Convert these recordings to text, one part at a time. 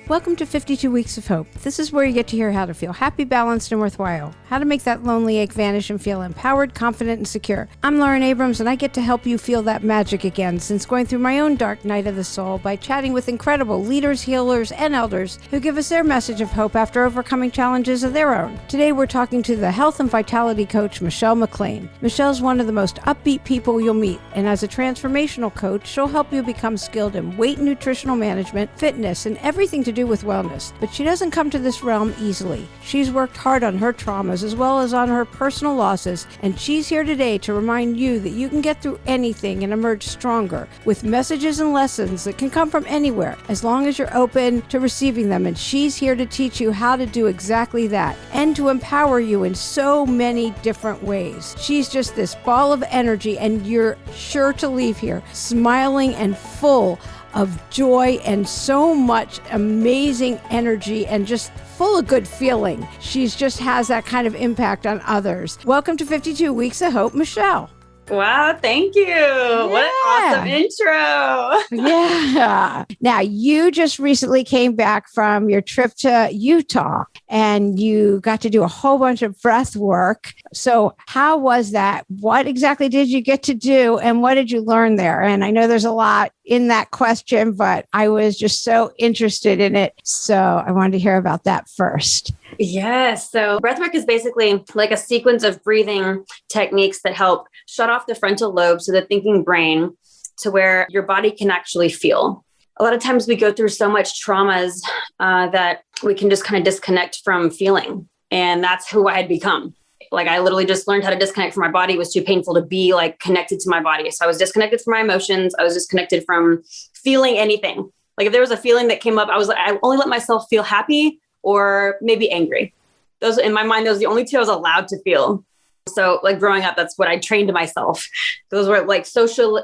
Welcome to 52 Weeks of Hope. This is where you get to hear how to feel happy, balanced, and worthwhile. How to make that lonely ache vanish and feel empowered, confident, and secure. I'm Lauren Abrams, and I get to help you feel that magic again since going through my own dark night of the soul by chatting with incredible leaders, healers, and elders who give us their message of hope after overcoming challenges of their own. Today, we're talking to the health and vitality coach, Michelle McLain. Michelle's one of the most upbeat people you'll meet, and as a transformational coach, she'll help you become skilled in weight and nutritional management, fitness, and everything to do with wellness. But she doesn't come to this realm easily. She's worked hard on her traumas as well as on her personal losses, and she's here today to remind you that you can get through anything and emerge stronger with messages and lessons that can come from anywhere as long as you're open to receiving them. And she's here to teach you how to do exactly that and to empower you in so many different ways. She's just this ball of energy, and you're sure to leave here smiling and full of joy and so much amazing energy and just full of good feeling. She just has that kind of impact on others. Welcome to 52 Weeks of Hope, Michelle. Wow, thank you. Yeah. What an awesome intro. Yeah. Now, you just recently came back from your trip to Utah and you got to do a whole bunch of breath work. So how was that? What exactly did you get to do and what did you learn there? And I know there's a lot in that question, but I was just so interested in it. So I wanted to hear about that first. Yes. So breathwork is basically like a sequence of breathing techniques that help shut off the frontal lobe, so the thinking brain, to where your body can actually feel. A lot of times we go through so much traumas that we can just kind of disconnect from feeling. And that's who I had become. Like I literally just learned how to disconnect from my body. It was too painful to be like connected to my body. So I was disconnected from my emotions. I was disconnected from feeling anything. Like if there was a feeling that came up, I only let myself feel happy or maybe angry. Those in my mind, those are the only two I was allowed to feel. So like growing up, that's what I trained myself. Those were like socially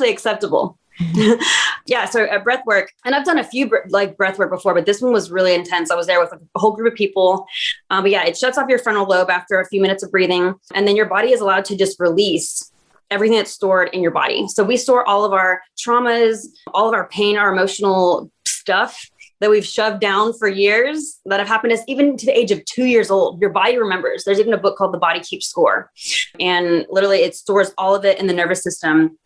acceptable. Yeah. So breath work, and I've done a few breath work before, but this one was really intense. I was there with a whole group of people. But yeah, it shuts off your frontal lobe after a few minutes of breathing. And then your body is allowed to just release everything that's stored in your body. So we store all of our traumas, all of our pain, our emotional stuff that we've shoved down for years that have happened to us, even to the age of 2 years old. Your body remembers. There's even a book called The Body Keeps Score. And literally it stores all of it in the nervous system.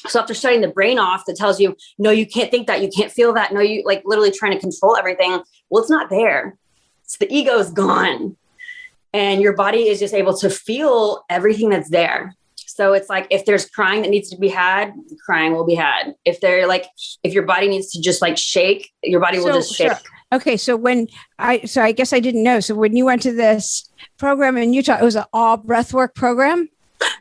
So after shutting the brain off that tells you, no, you can't think that, you can't feel that. No, you like literally trying to control everything. Well, it's not there. So the ego is gone. And your body is just able to feel everything that's there. So it's like, if there's crying that needs to be had, crying will be had. If your body needs to just like shake, your body will just shake. Sure. Okay. So I guess I didn't know. So when you went to this program in Utah, it was an all breathwork program?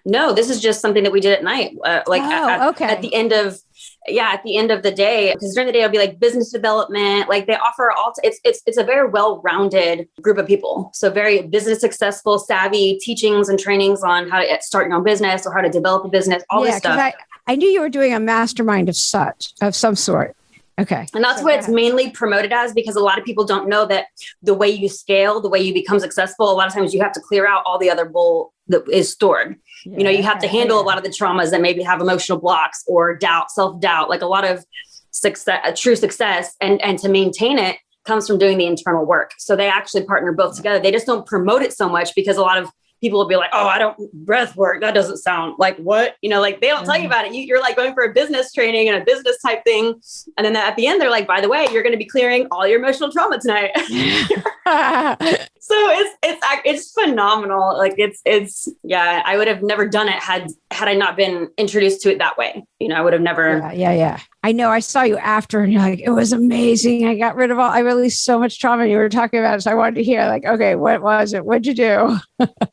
No, this is just something that we did at night. At the end of the day, because during the day it'll be like business development. Like they offer it's a very well-rounded group of people. So very business successful, savvy teachings and trainings on how to start your own business or how to develop a business, all this stuff. I knew you were doing a mastermind of some sort. Okay. And that's what it's mainly promoted as, because a lot of people don't know that the way you scale, the way you become successful, a lot of times you have to clear out all the other bull that is stored. Yeah, you have to handle a lot of the traumas that maybe have emotional blocks or doubt, self-doubt, like a lot of success, true success. And to maintain it comes from doing the internal work. So they actually partner both together. They just don't promote it so much because a lot of people will be like, oh, I don't breath work. That doesn't sound like what, like they don't tell you about it. You're like going for a business training and a business type thing. And then at the end, they're like, by the way, you're going to be clearing all your emotional trauma tonight. So it's phenomenal. Like I would have never done it had I not been introduced to it that way. I would have never. Yeah. I know I saw you after and you're like, it was amazing. I released so much trauma you were talking about it. So I wanted to hear like, okay, what was it? What'd you do?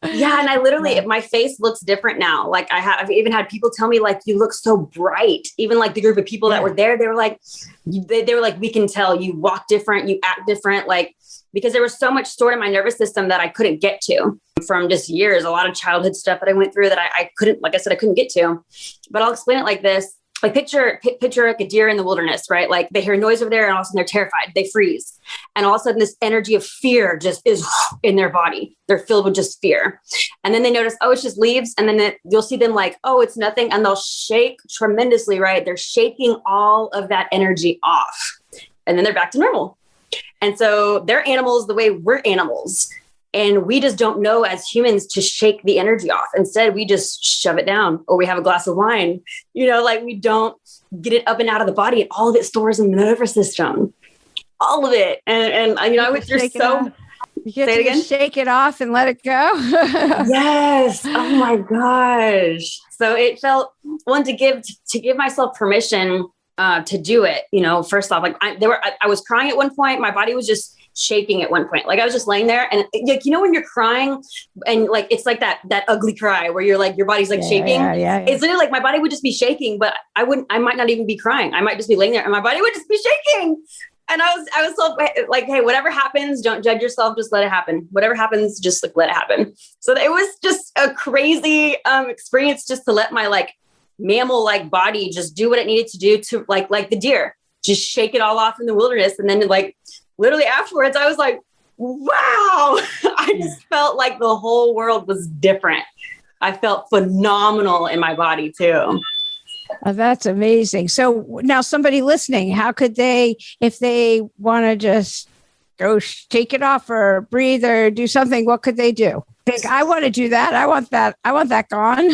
Yeah. And I literally, my face looks different now. Like I've even had people tell me like, you look so bright. Even like the group of people that were there, they were like, we can tell you walk different, you act different. Like, because there was so much stored in my nervous system that I couldn't get to from just years, a lot of childhood stuff that I went through that I couldn't, like I said, I couldn't get to. But I'll explain it like this. like picture like a deer in the wilderness, right? Like they hear noise over there and all of a sudden they're terrified. They freeze. And all of a sudden this energy of fear just is in their body. They're filled with just fear. And then they notice, oh, it's just leaves. And then you'll see them like, oh, it's nothing. And they'll shake tremendously, right? They're shaking all of that energy off. And then they're back to normal. And so they're animals the way we're animals. And we just don't know as humans to shake the energy off. Instead, we just shove it down, or we have a glass of wine, like we don't get it up and out of the body, and all of it stores in the nervous system, all of it. And I would just so you get to just shake it off and let it go. Yes. Oh my gosh. So it felt one to give myself permission to do it. First off, like I was crying at one point. My body was just shaking at one point. Like I was just laying there, and like, when you're crying and like, it's like that ugly cry where you're like, your body's like shaking. Yeah. It's literally like my body would just be shaking, but I might not even be crying. I might just be laying there and my body would just be shaking. And I was so like, hey, whatever happens, don't judge yourself. Just let it happen. Whatever happens, just like let it happen. So it was just a crazy experience just to let my like mammal like body just do what it needed to do to like the deer, just shake it all off in the wilderness. And then like literally afterwards, I was like, wow, I just felt like the whole world was different. I felt phenomenal in my body too. Oh, that's amazing. So now somebody listening, how could they, if they want to just go shake it off or breathe or do something, what could they do? Think, I want to do that. I want that gone.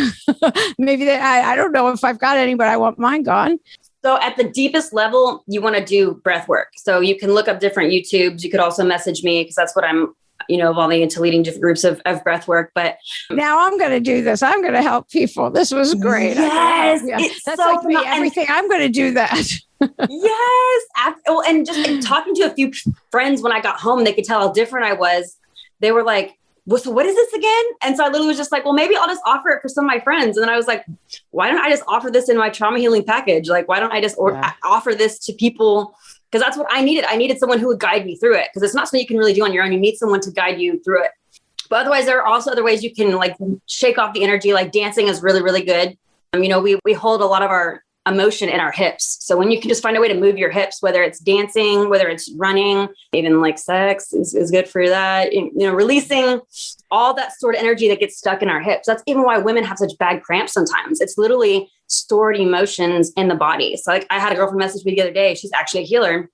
Maybe I don't know if I've got any, but I want mine gone. So at the deepest level, you want to do breath work. So you can look up different YouTubes. You could also message me because that's what I'm, evolving into leading different groups of breath work. But now I'm going to do this. I'm going to help people. This was great. Yes. That's so like me. Everything. I'm going to do that. Yes. And just talking to a few friends when I got home, they could tell how different I was. They were like, well, so what is this again? And so I literally was just like, well, maybe I'll just offer it for some of my friends. And then I was like, why don't I just offer this in my trauma healing package? Like, why don't I just offer this to people? Because that's what I needed. I needed someone who would guide me through it. Because it's not something you can really do on your own. You need someone to guide you through it. But otherwise, there are also other ways you can like shake off the energy. Like dancing is really, really good. We hold a lot of our emotion in our hips. So when you can just find a way to move your hips, whether it's dancing, whether it's running, even like sex is good for that. Releasing all that stored energy that gets stuck in our hips. That's even why women have such bad cramps sometimes. It's literally stored emotions in the body. So like I had a girlfriend message me the other day. She's actually a healer.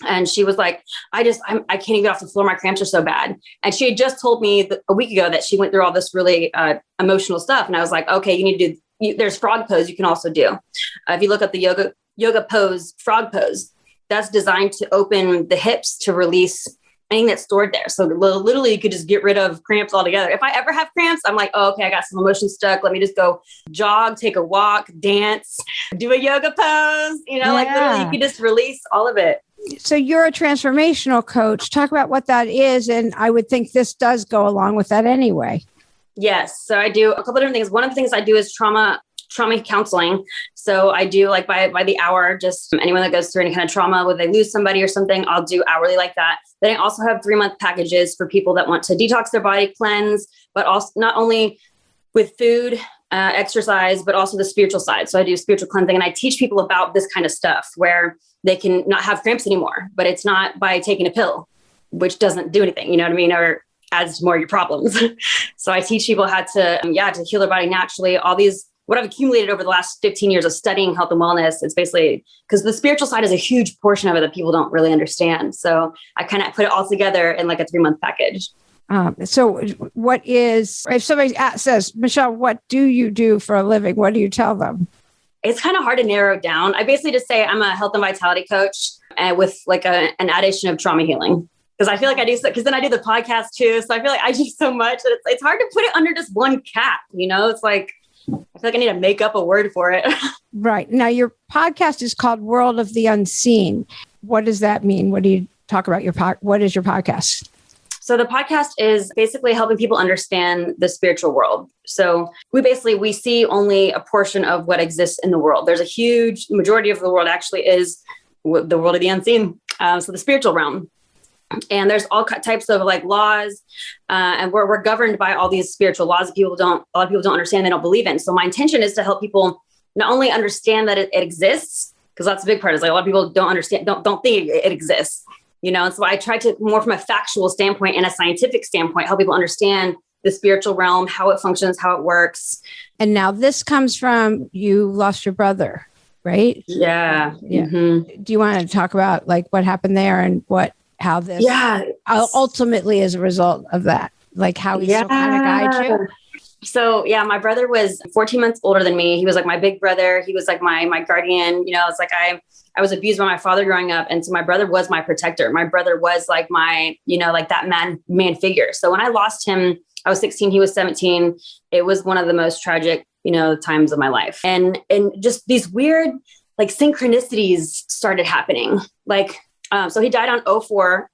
And she was like, I can't even get off the floor. My cramps are so bad. And she had just told me a week ago that she went through all this really emotional stuff. And I was like, okay, you need to do, there's frog pose you can also do. If you look up the yoga pose, frog pose, that's designed to open the hips to release anything that's stored there. So literally you could just get rid of cramps altogether. If I ever have cramps, I'm like, oh, okay, I got some emotion stuck. Let me just go jog, take a walk, dance, do a yoga pose, like literally you could just release all of it. So you're a transformational coach. Talk about what that is. And I would think this does go along with that anyway. Yes. So I do a couple of different things. One of the things I do is trauma counseling. So I do like by the hour, just anyone that goes through any kind of trauma, whether they lose somebody or something, I'll do hourly like that. Then I also have 3-month packages for people that want to detox their body, cleanse, but also not only with food, exercise, but also the spiritual side. So I do spiritual cleansing and I teach people about this kind of stuff where they can not have cramps anymore, but it's not by taking a pill, which doesn't do anything, you know what I mean? Or adds more of your problems. So I teach people how to heal their body naturally. All these, what I've accumulated over the last 15 years of studying health and wellness, it's basically because the spiritual side is a huge portion of it that people don't really understand. So I kind of put it all together in like a 3-month package. So what is, if somebody says, Michelle, what do you do for a living? What do you tell them? It's kind of hard to narrow it down. I basically just say I'm a health and vitality coach with like an addition of trauma healing. Because I feel like I do, because then I do the podcast too. So I feel like I do so much that it's hard to put it under just one cap. It's like, I feel like I need to make up a word for it. Right. Now, your podcast is called World of the Unseen. What does that mean? What do you talk about what is your podcast? So the podcast is basically helping people understand the spiritual world. So we see only a portion of what exists in the world. There's a huge majority of the world actually is the world of the unseen. So the spiritual realm. And there's all types of like laws, and we're governed by all these spiritual laws that a lot of people don't understand, they don't believe in. So my intention is to help people not only understand that it exists, because that's a big part, is like a lot of people don't understand, don't think it exists, and so I try to more from a factual standpoint and a scientific standpoint, help people understand the spiritual realm, how it functions, how it works. And now this comes from, you lost your brother, right? Yeah. Mm-hmm. Do you want to talk about like what happened there and how this ultimately is a result of that? Like how he still kind of guides you? So my brother was 14 months older than me. He was like my big brother. He was like my guardian. It's like I was abused by my father growing up. And so my brother was my protector. My brother was like my, like that man figure. So when I lost him, I was 16, he was 17. It was one of the most tragic, times of my life. And just these weird like synchronicities started happening. Like, so he died on 04.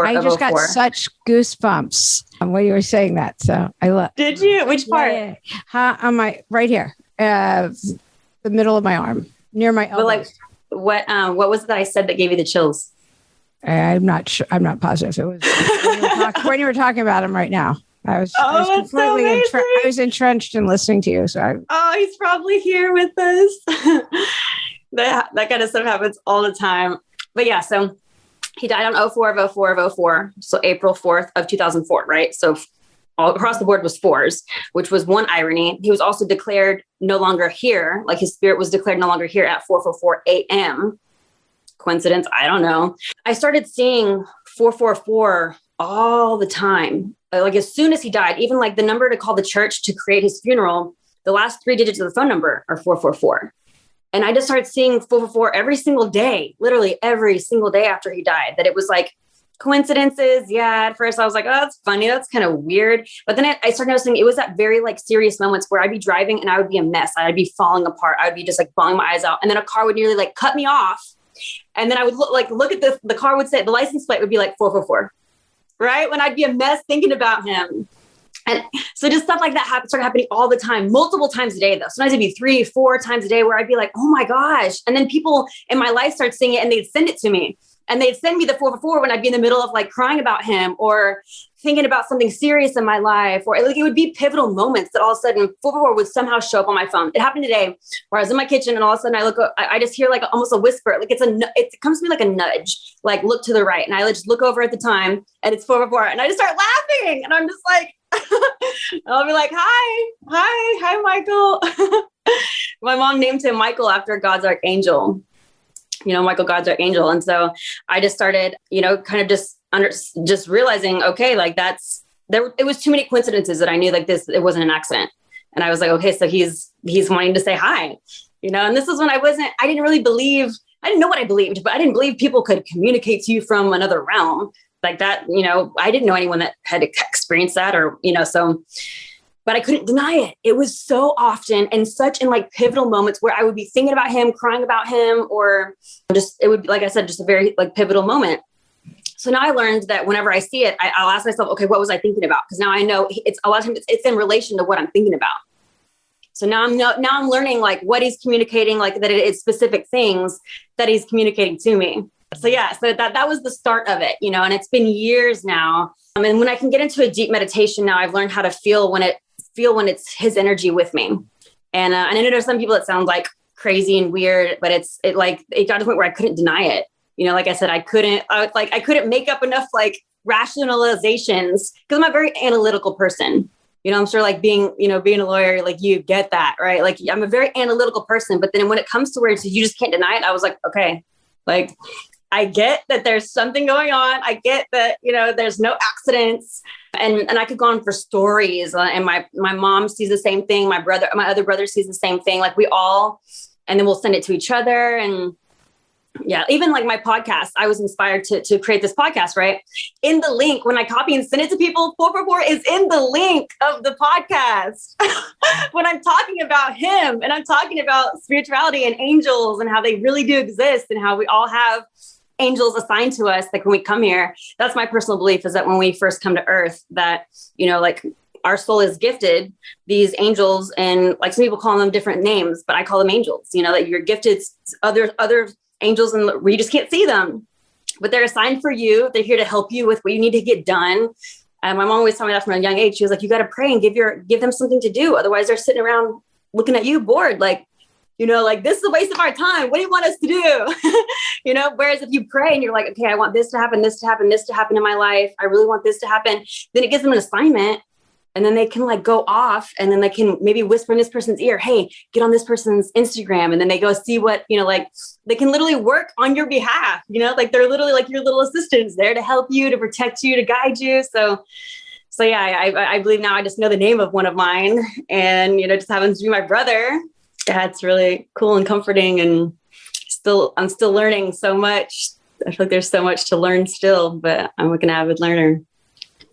I just got such goosebumps when you were saying that. So I love. Did you? Which part? Yeah. On my right here, the middle of my arm, near my elbow. But like, what was it that I said that gave you the chills? I'm not sure. I'm not positive. It was when you were talking about him right now. I was completely I was entrenched in listening to you. So he's probably here with us. that kind of stuff happens all the time. But yeah, so he died on 04. So April 4th of 2004, right? So all across the board was fours, which was one irony. He was also declared no longer here. Like his spirit was declared no longer here at 4:44 a.m. Coincidence? I don't know. I started seeing 444 all the time. Like as soon as he died, even like the number to call the church to create his funeral, the last 3 digits of the phone number are 444. And I just started seeing 444 every single day, literally every single day after he died, that it was like coincidences. Yeah. At first I was like, oh, that's funny. That's kind of weird. But then I started noticing it was at very like serious moments where I'd be driving and I would be a mess. I'd be falling apart. I would be just like bawling my eyes out. And then a car would nearly like cut me off. And then I would look at the car would say, the license plate would be like 444. Right? When I'd be a mess thinking about him. And so just stuff like that started happening all the time, multiple times a day, though. Sometimes it'd be 3-4 times a day where I'd be like, oh my gosh. And then people in my life started seeing it and they'd send it to me. And they'd send me the 444 when I'd be in the middle of like crying about him or thinking about something serious in my life, or like it would be pivotal moments that all of a sudden 444 would somehow show up on my phone. It happened today where I was in my kitchen and all of a sudden I just hear like almost a whisper, like it comes to me like a nudge, like look to the right. And I just look over at the time and it's 444 and I just start laughing and I'm just like, I'll be like, hi, Michael. My mom named him Michael after God's archangel. Michael, God's archangel. And so I just started, kind of just realizing, okay, like it was too many coincidences that I knew like this, it wasn't an accident. And I was like, okay, so he's wanting to say hi, and this is when I didn't really believe, I didn't know what I believed, but I didn't believe people could communicate to you from another realm like that. I didn't know anyone that had experienced that or, but I couldn't deny it. It was so often and such in like pivotal moments where I would be thinking about him, crying about him, or it would be, like I said, just a very like pivotal moment. So now I learned that whenever I see it, I'll ask myself, okay, what was I thinking about? Because now I know it's a lot of times it's in relation to what I'm thinking about. So now I'm learning like what he's communicating, like that it's specific things that he's communicating to me. So yeah, so that was the start of it, and it's been years now. And when I can get into a deep meditation now, I've learned how to feel when it's his energy with me. And I know there's some people that sound like crazy and weird, but it got to the point where I couldn't deny it. Like I said, I couldn't make up enough like rationalizations because I'm a very analytical person. I'm sure like being a lawyer, like you get that, right? Like I'm a very analytical person, but then when it comes to where you just can't deny it, I was like, okay, like I get that there's something going on. I get that, there's no accidents and I could go on for stories and my mom sees the same thing. My other brother sees the same thing. Like and then we'll send it to each other. And yeah, even like my podcast, I was inspired to create this podcast, right? In the link, when I copy and send it to people, 444 is in the link of the podcast. When I'm talking about him and I'm talking about spirituality and angels and how they really do exist and how we all have angels assigned to us, like when we come here, that's my personal belief is that when we first come to earth, that, like our soul is gifted these angels and like some people call them different names, but I call them angels, that you're gifted other angels and you just can't see them, but they're assigned for you. They're here to help you with what you need to get done. And my mom always told me that from a young age. She was like, you got to pray and give them something to do. Otherwise they're sitting around looking at you bored. Like, like this is a waste of our time. What do you want us to do? Whereas if you pray and you're like, okay, I want this to happen, this to happen, this to happen in my life. I really want this to happen. Then it gives them an assignment. And then they can like go off and then they can maybe whisper in this person's ear, hey, get on this person's Instagram. And then they go see what, like they can literally work on your behalf, like they're literally like your little assistants there to help you, to protect you, to guide you. So yeah, I believe now I just know the name of one of mine and, just happens to be my brother. Yeah, it's really cool and comforting and I'm still learning so much. I feel like there's so much to learn still, but I'm like an avid learner.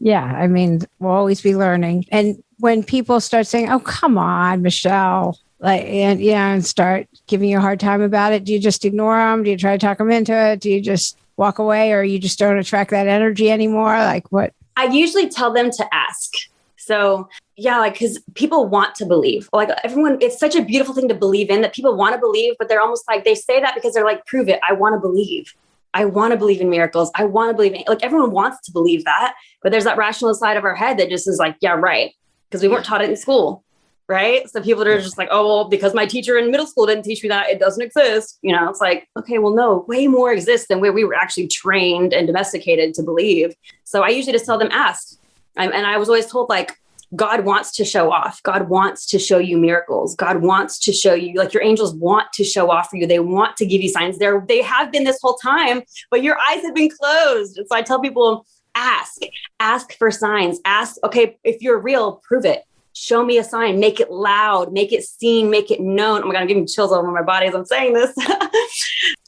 Yeah, I mean, we'll always be learning. And when people start saying, oh, come on, Michelle, and start giving you a hard time about it, do you just ignore them? Do you try to talk them into it? Do you just walk away, or you just don't attract that energy anymore? Like what? I usually tell them to ask. So yeah, like, cause people want to believe, like everyone, it's such a beautiful thing to believe in, that people want to believe, but they're almost like, they say that because they're like, prove it. I want to believe. I want to believe in miracles. I want to believe in, like, everyone wants to believe that, but there's that rational side of our head that just is like, yeah, right. Because we weren't taught it in school. Right. So people are just like, oh, well, because my teacher in middle school didn't teach me that, it doesn't exist. It's like, okay, well, no, way more exists than where we were actually trained and domesticated to believe. So I usually just tell them, ask. And I was always told, like, God wants to show off. God wants to show you miracles. God wants to show you, like, your angels want to show off for you. They want to give you signs. They have been this whole time, but your eyes have been closed. And so I tell people, ask for signs. Ask, okay, if you're real, prove it. Show me a sign, make it loud, make it seen, make it known. Oh my God, I'm getting chills all over my body as I'm saying this.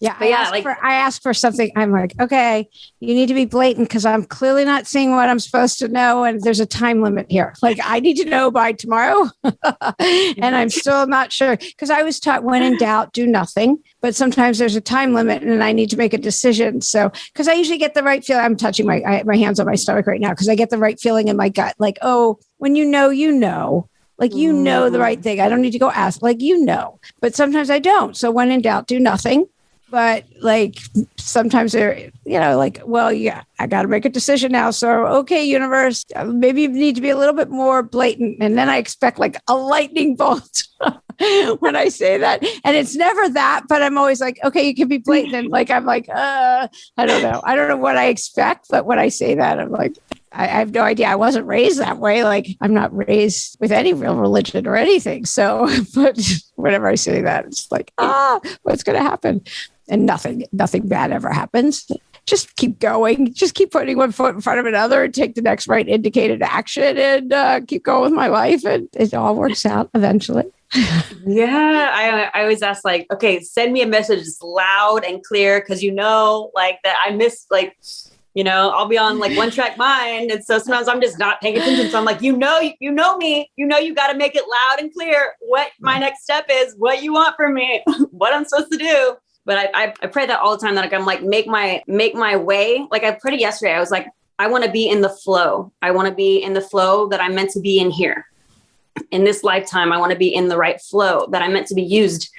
Yeah. I ask for something. I'm like, okay, you need to be blatant because I'm clearly not seeing what I'm supposed to know. And there's a time limit here. Like, I need to know by tomorrow. And I'm still not sure, because I was taught, when in doubt, do nothing. But sometimes there's a time limit and I need to make a decision. So, because I usually get the right feeling. I'm touching my hands on my stomach right now because I get the right feeling in my gut. Like, oh, when you know, like, the right thing. I don't need to go ask, like, but sometimes I don't. So when in doubt, do nothing. But like, sometimes they're, like, well, yeah, I got to make a decision now. So, okay, universe, maybe you need to be a little bit more blatant. And then I expect like a lightning bolt when I say that. And it's never that, but I'm always like, okay, you can be blatant. And like, I'm like, I don't know. I don't know what I expect, but when I say that, I'm like, I have no idea. I wasn't raised that way. Like, I'm not raised with any real religion or anything. So, but whenever I say that, it's like, what's going to happen? And nothing bad ever happens. Just keep going. Just keep putting one foot in front of another and take the next right indicated action and keep going with my life. And it all works out eventually. Yeah. I always ask, like, okay, send me a message that's loud and clear. Cause like that I miss, like, I'll be on like one track mind. And so sometimes I'm just not paying attention. So I'm like, you know me, you got to make it loud and clear what my next step is, what you want from me, what I'm supposed to do. But I pray that all the time, that like, I'm like, make my way. Like I prayed yesterday. I was like, I want to be in the flow. I want to be in the flow that I'm meant to be in here. In this lifetime, I want to be in the right flow that I'm meant to be used,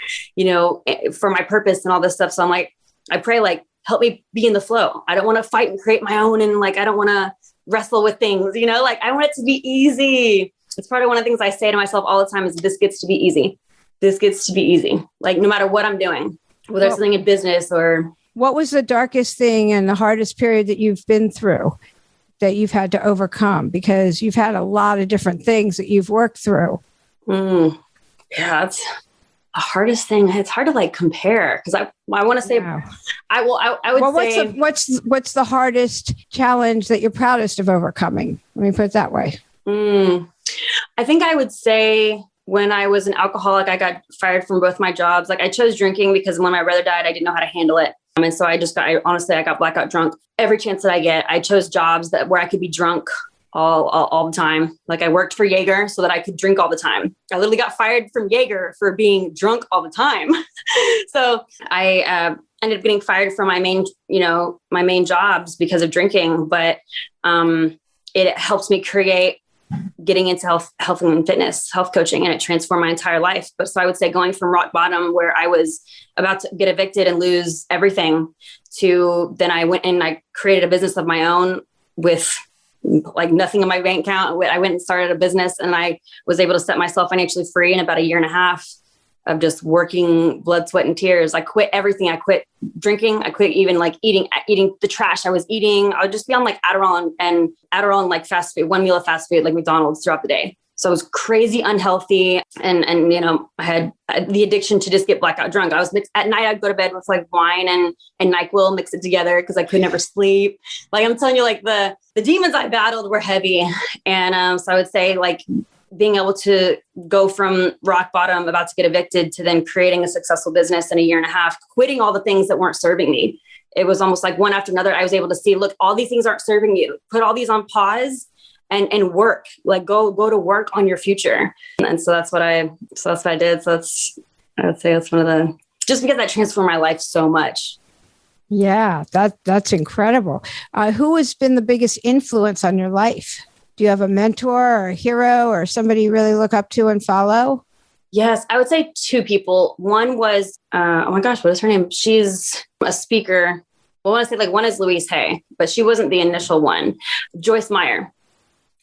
for my purpose and all this stuff. So I'm like, I pray, like, help me be in the flow. I don't want to fight and create my own. And like, I don't want to wrestle with things, like I want it to be easy. It's part of one of the things I say to myself all the time is this gets to be easy. This gets to be easy. Like no matter what I'm doing, whether it's something in business or. What was the darkest thing and the hardest period that you've been through that you've had to overcome? Because you've had a lot of different things that you've worked through. Yeah, that's the hardest thing. It's hard to like compare because I want to say, wow. I would say. What's the hardest challenge that you're proudest of overcoming? Let me put it that way. I think I would say when I was an alcoholic, I got fired from both my jobs. Like I chose drinking because when my brother died, I didn't know how to handle it. And so I got blackout drunk every chance that I get. I chose jobs where I could be drunk all the time. Like I worked for Jaeger so that I could drink all the time. I literally got fired from Jaeger for being drunk all the time. So I ended up getting fired from my main jobs because of drinking. But it helps me create getting into health and fitness, health coaching, and it transformed my entire life. But so I would say going from rock bottom where I was about to get evicted and lose everything to then I went and I created a business of my own with like nothing in my bank account. I went and started a business and I was able to set myself financially free in about a year and a half. of just working blood, sweat, and tears. I quit everything. I quit drinking. I quit even like eating the trash I was eating. I would just be on like Adderall and like fast food, one meal of fast food, like McDonald's throughout the day. So I was crazy unhealthy. And, I had the addiction to just get blackout drunk. At night, I'd go to bed with like wine and NyQuil, mix it together because I could never sleep. Like I'm telling you, like the demons I battled were heavy. And so I would say like being able to go from rock bottom, about to get evicted, to then creating a successful business in a year and a half, quitting all the things that weren't serving me. It was almost like one after another. I was able to see, look, all these things aren't serving you. Put all these on pause and work, like go to work on your future. And so that's what I did. So I would say that's one of the, just because that transformed my life so much. Yeah, that's incredible. Who has been the biggest influence on your life? Do you have a mentor or a hero or somebody you really look up to and follow? Yes, I would say two people. One was, oh my gosh, what is her name? She's a speaker. Well, I want to say like one is Louise Hay, but she wasn't the initial one. Joyce Meyer.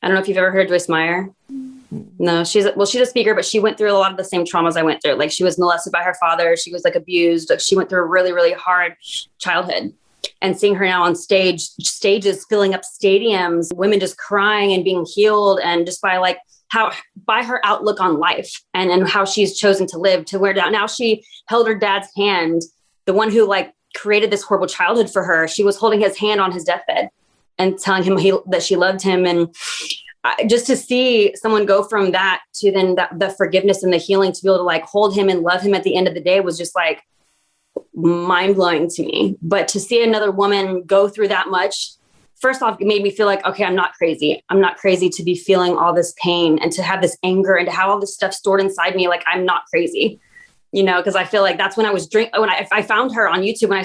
I don't know if you've ever heard of Joyce Meyer. No, she's a speaker, but she went through a lot of the same traumas I went through. Like she was molested by her father. She was like abused. She went through a really, really hard childhood. And seeing her now on stages filling up stadiums, women just crying and being healed, and just by her outlook on life and how she's chosen to live, to where now she held her dad's hand, the one who like created this horrible childhood for her. She was holding his hand on his deathbed and telling him that she loved him. And just to see someone go from that to then the forgiveness and the healing, to be able to like hold him and love him at the end of the day, was just like mind blowing to me. But to see another woman go through that much, first off, it made me feel like, okay, I'm not crazy. I'm not crazy to be feeling all this pain and to have this anger and to have all this stuff stored inside me. Like I'm not crazy, because I feel like that's when I found her on YouTube, when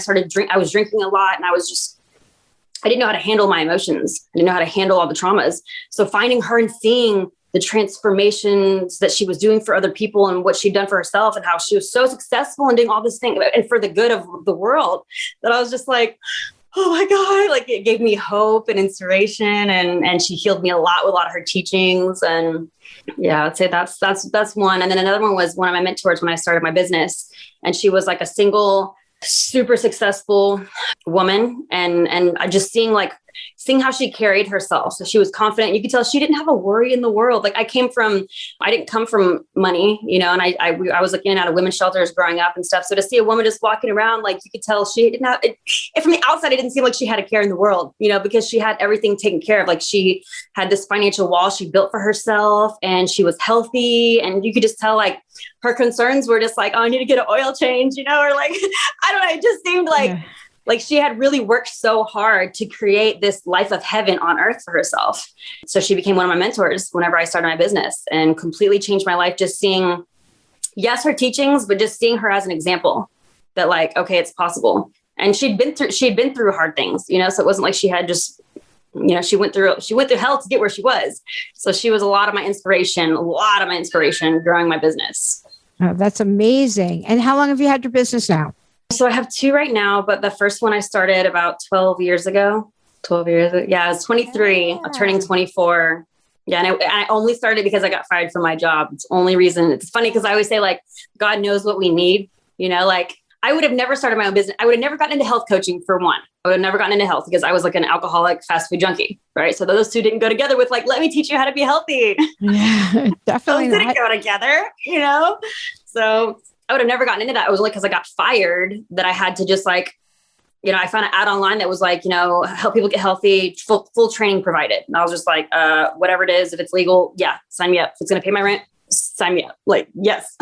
I was drinking a lot, and I didn't know how to handle my emotions. I didn't know how to handle all the traumas. So finding her and seeing the transformations that she was doing for other people and what she'd done for herself, and how she was so successful in doing all this thing and for the good of the world, that I was just like, oh my God, like it gave me hope and inspiration, and she healed me a lot with a lot of her teachings. And yeah, I'd say that's one. And then another one was one of my mentors when I started my business, and she was like a single, super successful woman. And I just seeing how she carried herself. So she was confident. You could tell she didn't have a worry in the world. Like I didn't come from money, and I was looking at women's shelters growing up and stuff. So to see a woman just walking around, like you could tell she didn't have it. From the outside, it didn't seem like she had a care in the world, because she had everything taken care of. Like she had this financial wall she built for herself, and she was healthy. And you could just tell like her concerns were just like, oh, I need to get an oil change, or like, I don't know. It just seemed like she had really worked so hard to create this life of heaven on earth for herself. So she became one of my mentors whenever I started my business, and completely changed my life. Just seeing, yes, her teachings, but just seeing her as an example that like, okay, it's possible. And she'd been through hard things, so it wasn't like she had just, she went through hell to get where she was. So she was a lot of my inspiration growing my business. Oh, that's amazing. And how long have you had your business now? So I have two right now, but the first one I started about 12 years ago. 12 years ago. Yeah, I was 23. Yeah. I'm turning 24. Yeah. And I only started because I got fired from my job. It's the only reason. It's funny because I always say like, God knows what we need. Like I would have never started my own business. I would have never gotten into health coaching for one. I would have never gotten into health because I was like an alcoholic fast food junkie. Right. So those two didn't go together with like, let me teach you how to be healthy. Yeah, definitely. Those didn't go together, So I would have never gotten into that. It was only because I got fired that I had to just like, I found an ad online that was like, help people get healthy, full training provided. And I was just like, whatever it is, if it's legal, yeah, sign me up. If it's going to pay my rent, sign me up. Like, yes.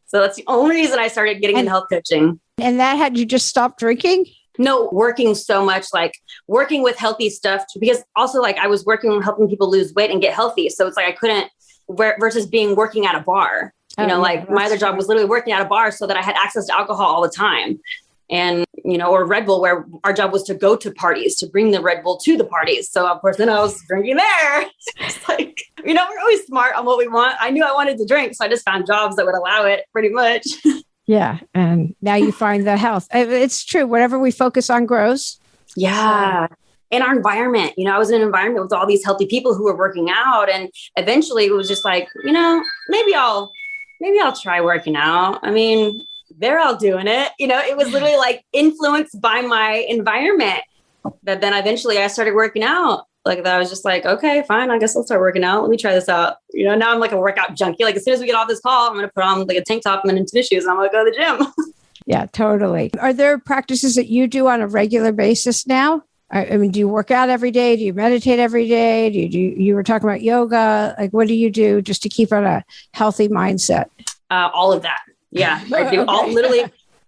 So that's the only reason I started getting into health coaching. And that had you just stopped drinking? No, working so much, like working with healthy stuff, because also like I was helping people lose weight and get healthy. So it's like, I couldn't versus working at a bar. My other job was literally working at a bar so that I had access to alcohol all the time. And, or Red Bull, where our job was to go to parties, to bring the Red Bull to the parties. So of course, then I was drinking there. It's like, we're always smart on what we want. I knew I wanted to drink. So I just found jobs that would allow it pretty much. Yeah. And now you find the health. It's true. Whatever we focus on grows. Yeah. And our environment, I was in an environment with all these healthy people who were working out. And eventually it was just like, maybe I'll maybe I'll try working out. I mean, they're all doing it. It was literally like influenced by my environment. But then eventually I started working out. Like that, I was just like, okay, fine. I guess I'll start working out. Let me try this out. Now I'm like a workout junkie. Like as soon as we get off this call, I'm going to put on like a tank top and tennis shoes and I'm going to go to the gym. Yeah, totally. Are there practices that you do on a regular basis now? I mean, do you work out every day? Do you meditate every day? You were talking about yoga. Like, what do you do just to keep on a healthy mindset? All of that. Yeah, I do literally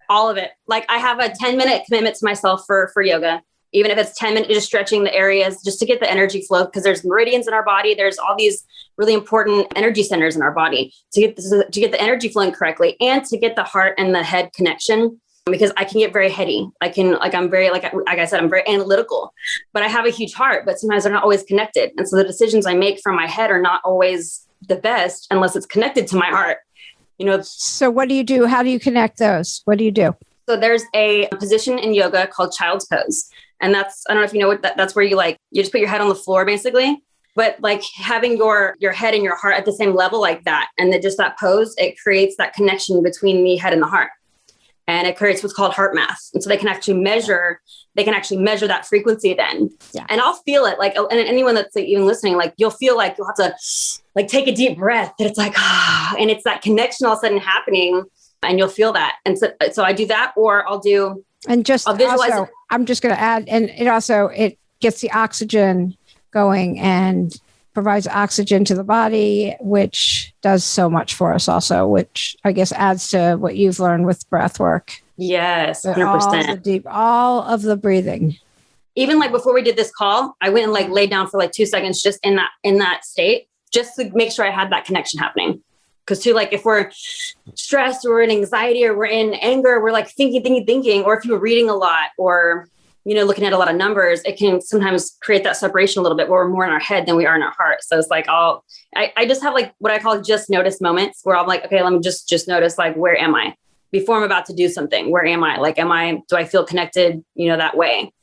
all of it. Like I have a 10-minute commitment to myself for yoga. Even if it's 10 minutes, just stretching the areas just to get the energy flow, because there's meridians in our body. There's all these really important energy centers in our body to get the energy flowing correctly and to get the heart and the head connection, because I can get very heady. I'm very, like I said, I'm very analytical, but I have a huge heart, but sometimes they're not always connected. And so the decisions I make from my head are not always the best unless it's connected to my heart. So what do you do? How do you connect those? What do you do? So there's a position in yoga called child's pose. And that's, I don't know if you know what that's where you just put your head on the floor basically, but like having your head and your heart at the same level like that. And then just that pose, it creates that connection between the head and the heart. And it creates what's called heart mass. And so they can actually measure that frequency then. Yeah. And I'll feel it like, and anyone that's like, even listening, like you'll feel like you'll have to like take a deep breath and it's like, and it's that connection all of a sudden happening and you'll feel that. And so I do that, or I'll visualize also, I'm just going to add, and it gets the oxygen going and provides oxygen to the body, which does so much for us also, which I guess adds to what you've learned with breath work. Yes, 100%. All of the breathing. Even like before we did this call, I went and like laid down for like 2 seconds just in that state, just to make sure I had that connection happening. Because too, like if we're stressed or we're in anxiety or we're in anger, we're like thinking, or if you're reading a lot or, looking at a lot of numbers, it can sometimes create that separation a little bit where we're more in our head than we are in our heart. So it's like, I just have like what I call just notice moments where I'm like, okay, let me just notice, like, where am I before I'm about to do something? Where am I? Like, do I feel connected, that way?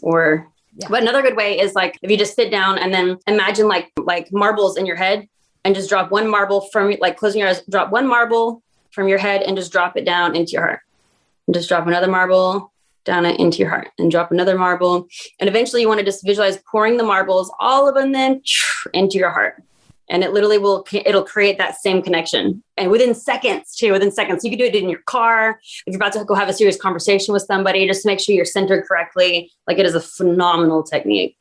Or, But another good way is like, if you just sit down and then imagine like marbles in your head, and just drop one marble from, like, closing your eyes, drop one marble from your head and just drop it down into your heart. And just drop another marble down into your heart and drop another marble. And eventually you want to just visualize pouring the marbles, all of them then into your heart. And it literally it'll create that same connection. And within seconds. You can do it in your car. If you're about to go have a serious conversation with somebody, just to make sure you're centered correctly. Like, it is a phenomenal technique.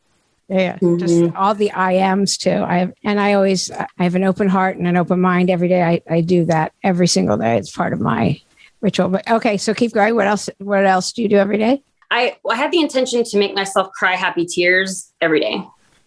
Yeah, just all the I ams too. I have an open heart and an open mind every day. I do that every single day. It's part of my ritual. But okay, so keep going. What else do you do every day? I have the intention to make myself cry happy tears every day.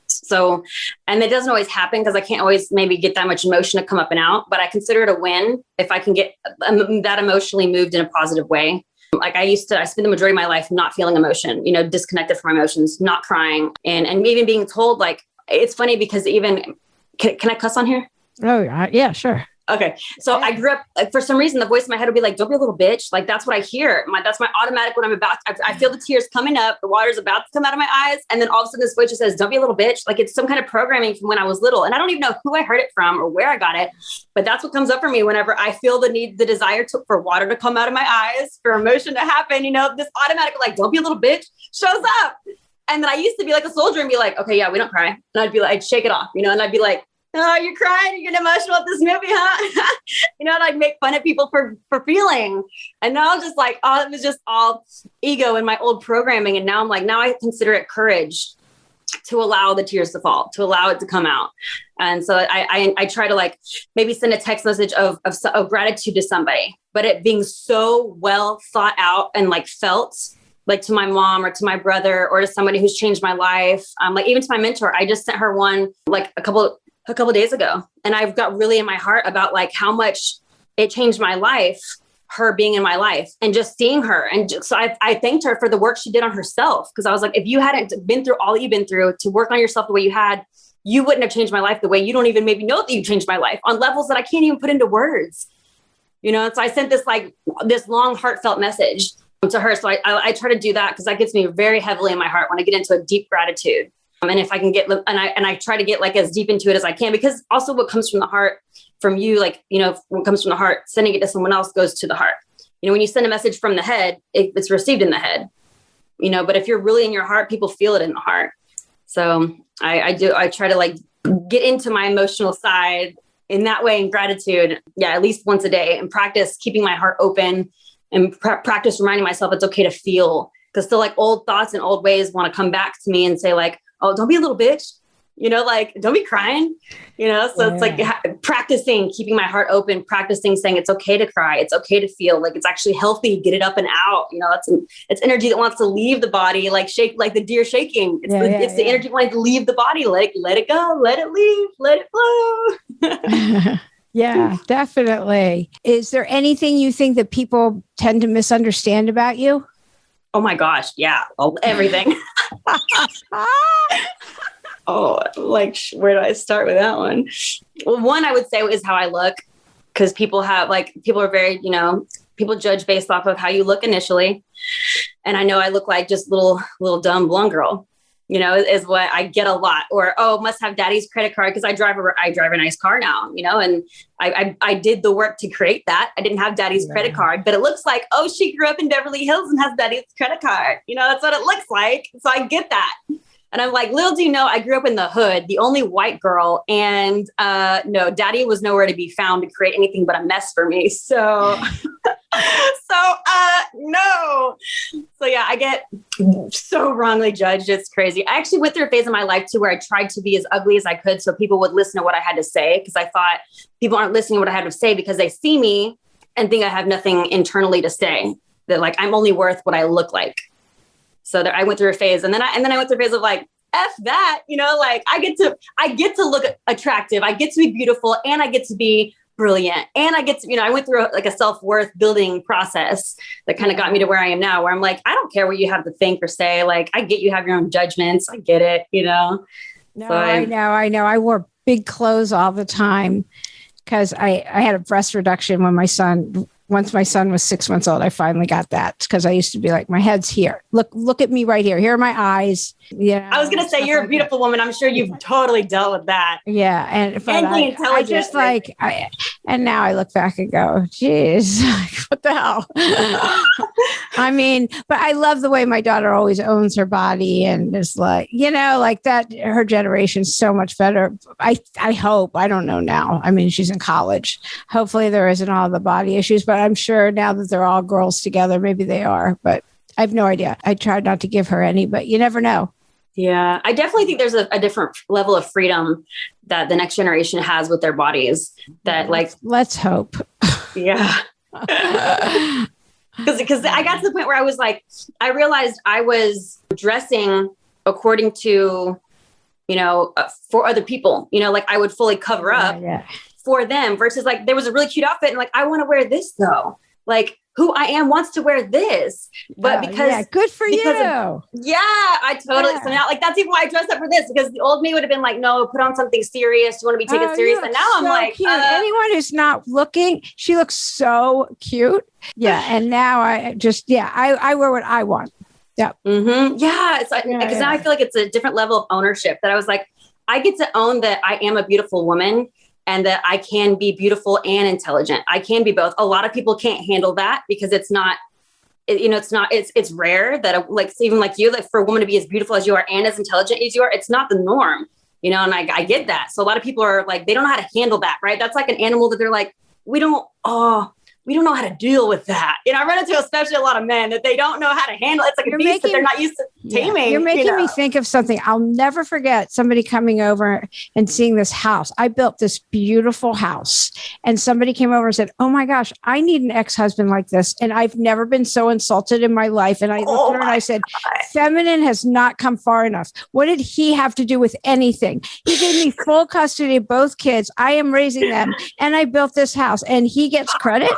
So, and it doesn't always happen because I can't always maybe get that much emotion to come up and out, but I consider it a win if I can get that emotionally moved in a positive way. Like I spent the majority of my life not feeling emotion, disconnected from emotions, not crying. And even being told, like, it's funny because can I cuss on here? Oh, yeah, sure. Okay. So I grew up, like, for some reason, the voice in my head would be like, don't be a little bitch. Like, that's what I hear. That's my automatic when I feel the tears coming up, the water's about to come out of my eyes. And then all of a sudden this voice just says, don't be a little bitch. Like, it's some kind of programming from when I was little. And I don't even know who I heard it from or where I got it, but that's what comes up for me whenever I feel the desire for water to come out of my eyes, for emotion to happen, this automatic, like, don't be a little bitch shows up. And then I used to be like a soldier and be like, okay, yeah, we don't cry. And I'd be like, I'd shake it off, and I'd be like, oh, you're crying, you're getting emotional at this movie, huh? And I'd make fun of people for feeling. And now I'm just like, oh, it was just all ego in my old programming. And now I'm like, now I consider it courage to allow the tears to fall, to allow it to come out. And so I try to, like, maybe send a text message of gratitude to somebody, but it being so well thought out and like felt, like, to my mom or to my brother or to somebody who's changed my life. Like, even to my mentor, I just sent her one like a couple of days ago. And I've got really in my heart about like how much it changed my life, her being in my life and just seeing her. And so I thanked her for the work she did on herself. Cause I was like, if you hadn't been through all that you've been through to work on yourself the way you had, you wouldn't have changed my life the way you don't even maybe know that you changed my life on levels that I can't even put into words, And so I sent this long heartfelt message to her. So I try to do that because that gets me very heavily in my heart when I get into a deep gratitude. And if I can get, and I try to get like as deep into it as I can, because also what comes from the heart from you, like, when it comes from the heart, sending it to someone else goes to the heart. When you send a message from the head, it's received in the head, but if you're really in your heart, people feel it in the heart. So I try to like get into my emotional side in that way, in gratitude. Yeah. At least once a day, and practice keeping my heart open, and practice reminding myself it's okay to feel, because still like old thoughts and old ways want to come back to me and say like, oh, don't be a little bitch, like, don't be crying, so it's like practicing, keeping my heart open, practicing saying it's okay to cry. It's okay to feel, like it's actually healthy. Get it up and out. It's energy that wants to leave the body, like shake, like the deer shaking. It's the energy wanting to leave the body. Let it go, let it leave, let it flow. Yeah, definitely. Is there anything you think that people tend to misunderstand about you? Oh my gosh. Yeah. Everything. Oh, like, where do I start with that one? Well, one I would say is how I look, because people are very, people judge based off of how you look initially. And I know I look like just little dumb blonde girl, is what I get a lot. Or, oh, must have daddy's credit card because I drive a nice car now, and I did the work to create that. I didn't have daddy's credit card, but it looks like, oh, she grew up in Beverly Hills and has daddy's credit card. That's what it looks like. So I get that. And I'm like, little do you know, I grew up in the hood, the only white girl. And no, daddy was nowhere to be found to create anything but a mess for me. So, no. So yeah, I get so wrongly judged. It's crazy. I actually went through a phase in my life too, where I tried to be as ugly as I could so people would listen to what I had to say. Because I thought people aren't listening to what I had to say because they see me and think I have nothing internally to say. That like, I'm only worth what I look like. So I went through a phase, and then I went through a phase of like, F that, like I get to look attractive. I get to be beautiful, and I get to be brilliant. And I get to, I went through a self-worth building process that kind of got me to where I am now, where I'm like, I don't care what you have to think or say. Like, I get you have your own judgments. I get it, No, so I know. I wore big clothes all the time because I had a breast reduction once my son was 6 months old. I finally got that because I used to be like, my head's here. Look at me right here. Here are my eyes. Yeah. I was going to say, you're a beautiful woman. I'm sure you've totally dealt with that. Yeah. And I just like, and now I look back and go, geez, what the hell? I mean, but I love the way my daughter always owns her body and is like, like that, her generation's so much better. I hope, I don't know now. I mean, she's in college. Hopefully there isn't all the body issues, but I'm sure now that they're all girls together, maybe they are, but I have no idea. I tried not to give her any, but you never know. Yeah, I definitely think there's a different level of freedom that the next generation has with their bodies that like, let's hope. Yeah. Because I got to the point where I was like, I realized I was dressing according to, for other people, like I would fully cover up for them versus like, there was a really cute outfit and like, I want to wear this though. Like who I am wants to wear this, but good for you. I totally, so now like, that's even why I dressed up for this, because the old me would have been like, no, put on something serious. You want to be taken serious. And now I'm like, anyone who's not looking, she looks so cute. Yeah. And now I wear what I want. Yeah. Mm-hmm. Yeah. It's like, because now I feel like it's a different level of ownership that I was like, I get to own that I am a beautiful woman and that I can be beautiful and intelligent. I can be both. A lot of people can't handle that because it's rare that like, even like you, like for a woman to be as beautiful as you are and as intelligent as you are, it's not the norm, and I get that. So a lot of people are like, they don't know how to handle that. Right. That's like an animal that they're like, we don't know how to deal with that. I run into especially a lot of men that they don't know how to handle. It's like a beast that they're not used to taming. You're making me think of something. I'll never forget somebody coming over and seeing this house. I built this beautiful house and somebody came over and said, oh my gosh, I need an ex-husband like this. And I've never been so insulted in my life. And I looked at her and I said, feminine has not come far enough. What did he have to do with anything? He gave me full custody of both kids. I am raising them and I built this house and he gets credit.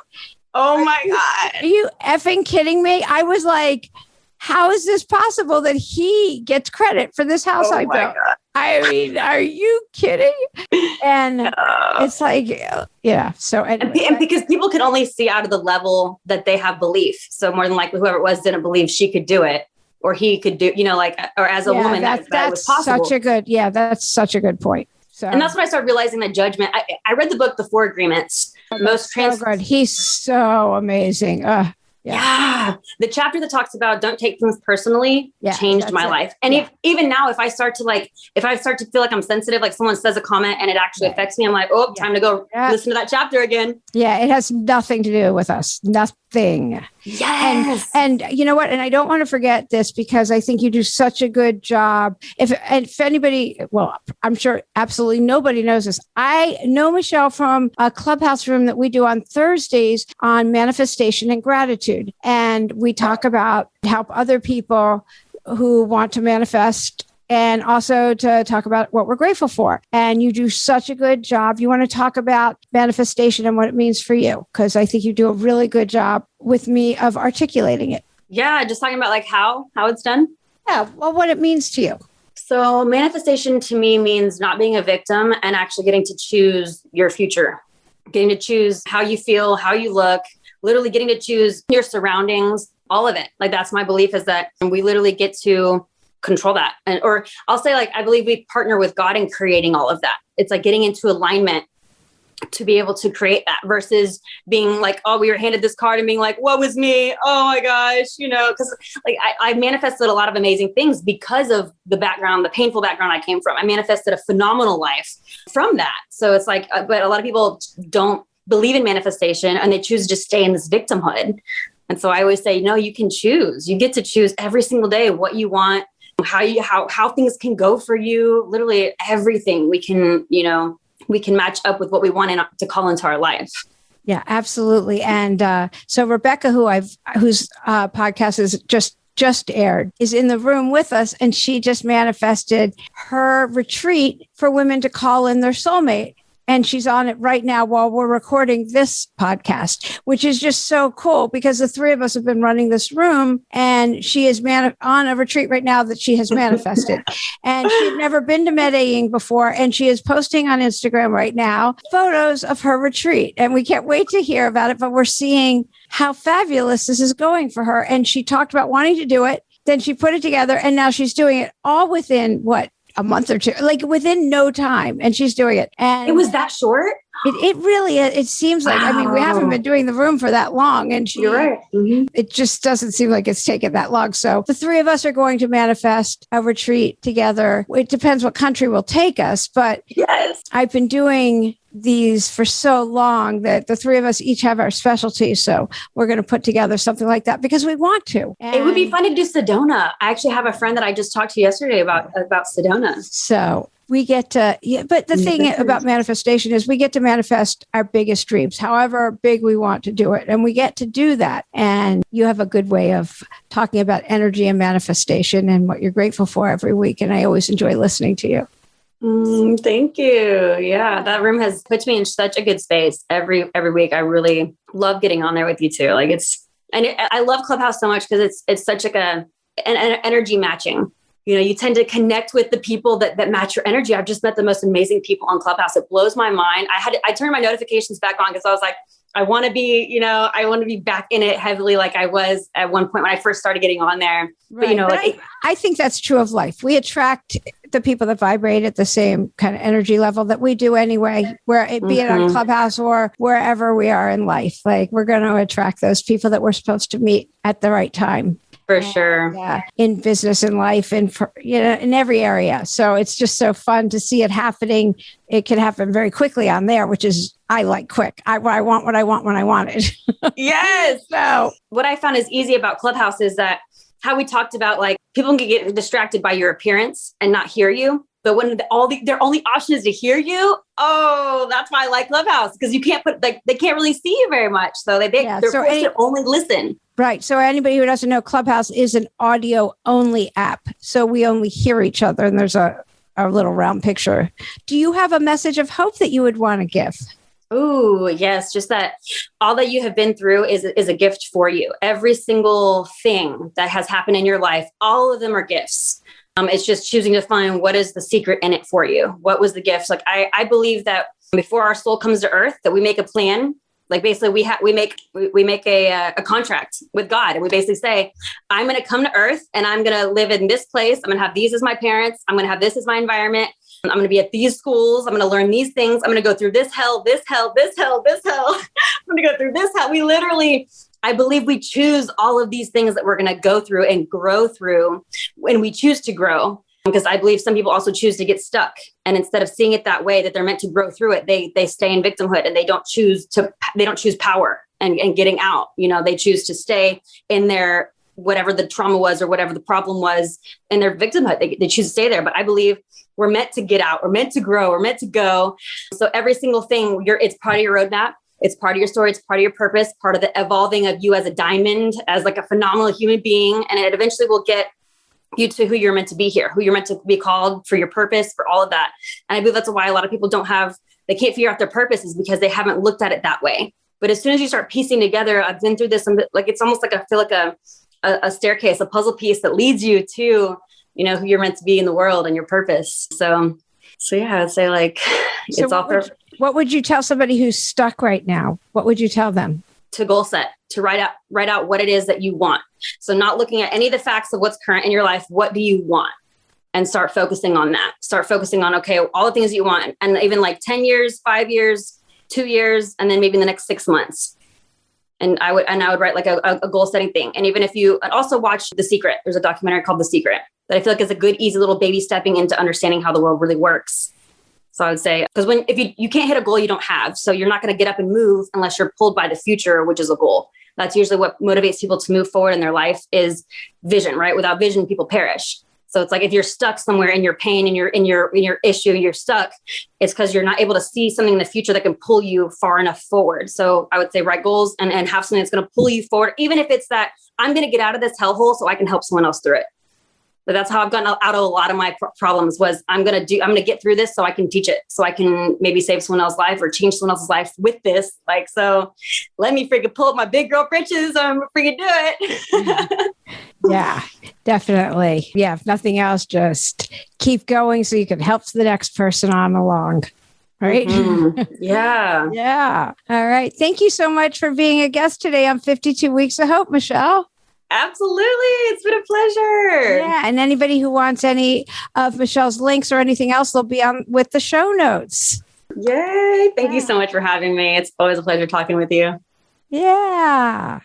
Oh my God. Are you effing kidding me? I was like, how is this possible that he gets credit for this house I built? God. I mean, are you kidding? And it's like, So anyway, and because people can only see out of the level that they have belief. So more than likely, whoever it was didn't believe she could do it or he could do, or as a woman, that was possible. That's such a good point. So, and that's when I started realizing that judgment. I read the book, The Four Agreements. so good. He's so amazing. Yeah. The chapter that talks about don't take things personally changed my life. And even now, if I start to feel like I'm sensitive, like someone says a comment and it actually affects me, I'm like, oh, time to go listen to that chapter again. Yeah. It has nothing to do with us. Nothing. Yes. And you know what? And I don't want to forget this because I think you do such a good job. If anybody, well, I'm sure absolutely nobody knows this. I know Michelle from a clubhouse room that we do on Thursdays on manifestation and gratitude. And we talk about help other people who want to manifest and also to talk about what we're grateful for. And you do such a good job. You want to talk about manifestation and what it means for you? Because I think you do a really good job with me of articulating it. Yeah. Just talking about like how it's done. Yeah. Well, what it means to you. So manifestation to me means not being a victim and actually getting to choose your future, getting to choose how you feel, how you look, literally getting to choose your surroundings, all of it. Like that's my belief is that we literally get to control that. Or I'll say like, I believe we partner with God in creating all of that. It's like getting into alignment to be able to create that versus being like, oh, we were handed this card and being like, what was me? Oh my gosh, because like I manifested a lot of amazing things because of the background, the painful background I came from. I manifested a phenomenal life from that. So it's like, but a lot of people don't believe in manifestation and they choose to just stay in this victimhood. And so I always say, no, you can choose. You get to choose every single day what you want, how things can go for you. Literally everything we can match up with what we want to call into our life. Yeah, absolutely. And so Rebecca, whose podcast is just aired, is in the room with us, and she just manifested her retreat for women to call in their soulmate. And she's on it right now while we're recording this podcast, which is just so cool because the three of us have been running this room and she is on a retreat right now that she has manifested. And she'd never been to Medellin before. And she is posting on Instagram right now photos of her retreat. And we can't wait to hear about it, but we're seeing how fabulous this is going for her. And she talked about wanting to do it. Then she put it together and now she's doing it all within a month or two, like within no time. And she's doing it. And it was that short? It really, it seems like, I mean, we haven't been doing the room for that long. And you're right. Mm-hmm. It just doesn't seem like it's taken that long. So the three of us are going to manifest a retreat together. It depends what country will take us, but yes, I've been doing these for so long that the three of us each have our specialties. So we're going to put together something like that because we want to. And it would be fun to do Sedona. I actually have a friend that I just talked to yesterday about Sedona. So we get to, but the thing about manifestation is we get to manifest our biggest dreams, however big we want to do it. And we get to do that. And you have a good way of talking about energy and manifestation and what you're grateful for every week. And I always enjoy listening to you. Thank you. Yeah, that room has put me in such a good space every week. I really love getting on there with you too. Like I love Clubhouse so much because it's such like an energy matching. You tend to connect with the people that match your energy. I've just met the most amazing people on Clubhouse. It blows my mind. I turned my notifications back on because I was like, I want to be back in it heavily like I was at one point when I first started getting on there. Right. But I think that's true of life. We attract the people that vibrate at the same kind of energy level that we do anyway, where it be it on Clubhouse or wherever we are in life. Like we're going to attract those people that we're supposed to meet at the right time. For sure. Yeah. In business and life and in every area. So it's just so fun to see it happening. It can happen very quickly on there, which is, I like quick. I want what I want when I want it. Yes. So what I found is easy about Clubhouse is that how we talked about like people can get distracted by your appearance and not hear you. But when their only option is to hear you, oh, that's why I like Clubhouse because you can't they can't really see you very much. So they're forced to only listen. Right. So anybody who doesn't know, Clubhouse is an audio only app. So we only hear each other and there's a little round picture. Do you have a message of hope that you would want to give? Oh, yes. Just that all that you have been through is a gift for you. Every single thing that has happened in your life, all of them are gifts. It's just choosing to find what is the secret in it for you. What was the gift? Like I believe that before our soul comes to earth, that we make a plan. Like basically we make a contract with God. And we basically say, I'm going to come to earth and I'm going to live in this place. I'm going to have these as my parents. I'm going to have this as my environment. I'm going to be at these schools. I'm going to learn these things. I'm going to go through this hell, this hell, this hell, this hell. I'm going to go through this hell. I believe we choose all of these things that we're going to go through and grow through when we choose to grow. Because I believe some people also choose to get stuck. And instead of seeing it that way, that they're meant to grow through it, they stay in victimhood and they don't choose power and getting out. They choose to stay in their, whatever the trauma was or whatever the problem was, in their victimhood. They choose to stay there. But I believe we're meant to get out. We're meant to grow. We're meant to go. So every single thing, it's part of your roadmap. It's part of your story. It's part of your purpose, part of the evolving of you as a diamond, as like a phenomenal human being. And it eventually will get you to who you're meant to be here, who you're meant to be called for, your purpose, for all of that. And I believe that's why a lot of people they can't figure out their purpose, is because they haven't looked at it that way. But as soon as you start piecing together, I've been through this, like, it's almost like I feel like a staircase, a puzzle piece that leads you to, who you're meant to be in the world and your purpose. So yeah, I'd say it's all for. What would you tell somebody who's stuck right now? What would you tell them? To goal set, to write out what it is that you want. So not looking at any of the facts of what's current in your life. What do you want? And start focusing on that. Start focusing on, okay, all the things that you want. And even like 10 years, 5 years, 2 years, and then maybe in the next 6 months. And I would write like a goal setting thing. And even if you also watch The Secret, there's a documentary called The Secret that I feel like is a good, easy little baby stepping into understanding how the world really works. So I would say, because if you can't hit a goal you don't have, so you're not going to get up and move unless you're pulled by the future, which is a goal. That's usually what motivates people to move forward in their life, is vision, right? Without vision, people perish. So it's like, if you're stuck somewhere in your pain, in your issue, you're stuck, it's because you're not able to see something in the future that can pull you far enough forward. So I would say write goals and have something that's going to pull you forward, even if it's that I'm going to get out of this hellhole so I can help someone else through it. But that's how I've gotten out of a lot of my problems, was I'm going to get through this so I can teach it, so I can maybe save someone else's life or change someone else's life with this. So let me freaking pull up my big girl britches. I'm freaking do it. Yeah, definitely. Yeah. If nothing else, just keep going so you can help the next person on along. Right? Mm-hmm. Yeah. Yeah. All right. Thank you so much for being a guest today on 52 Weeks of Hope, Michelle. Absolutely. It's been a pleasure. Yeah. And anybody who wants any of Michelle's links or anything else, they'll be on with the show notes. Yay. Thank you so much for having me. It's always a pleasure talking with you. Yeah.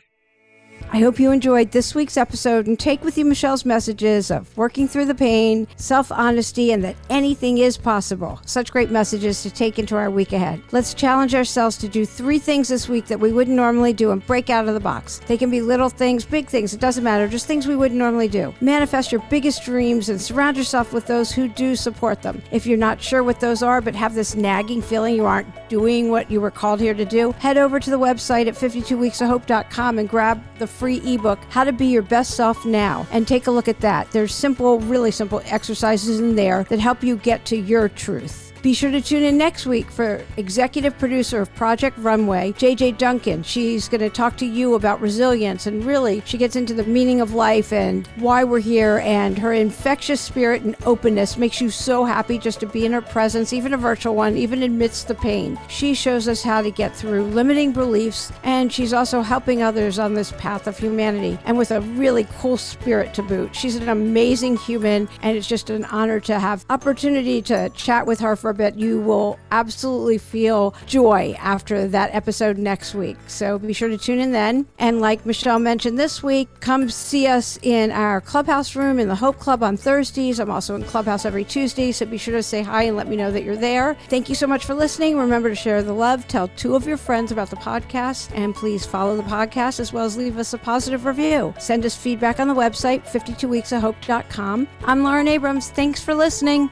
I hope you enjoyed this week's episode and take with you Michelle's messages of working through the pain, self-honesty, and that anything is possible. Such great messages to take into our week ahead. Let's challenge ourselves to do 3 things this week that we wouldn't normally do and break out of the box. They can be little things, big things, it doesn't matter, just things we wouldn't normally do. Manifest your biggest dreams and surround yourself with those who do support them. If you're not sure what those are, but have this nagging feeling you aren't doing what you were called here to do, head over to the website at 52weeksofhope.com and grab the free ebook, How to Be Your Best Self Now, and take a look at that. There's simple, really simple exercises in there that help you get to your truth. Be sure to tune in next week for executive producer of Project Runway, JJ Duncan. She's going to talk to you about resilience, and really she gets into the meaning of life and why we're here, and her infectious spirit and openness makes you so happy just to be in her presence, even a virtual one, even amidst the pain. She shows us how to get through limiting beliefs, and she's also helping others on this path of humanity, and with a really cool spirit to boot. She's an amazing human, and it's just an honor to have opportunity to chat with her for a bit. You will absolutely feel joy after that episode next week. So be sure to tune in then. And like Michelle mentioned this week, come see us in our Clubhouse room in the Hope Club on Thursdays. I'm also in Clubhouse every Tuesday, so be sure to say hi and let me know that you're there. Thank you so much for listening. Remember to share the love. Tell 2 of your friends about the podcast, and please follow the podcast as well as leave us a positive review. Send us feedback on the website, 52weeksofhope.com. I'm Lauren Abrams. Thanks for listening.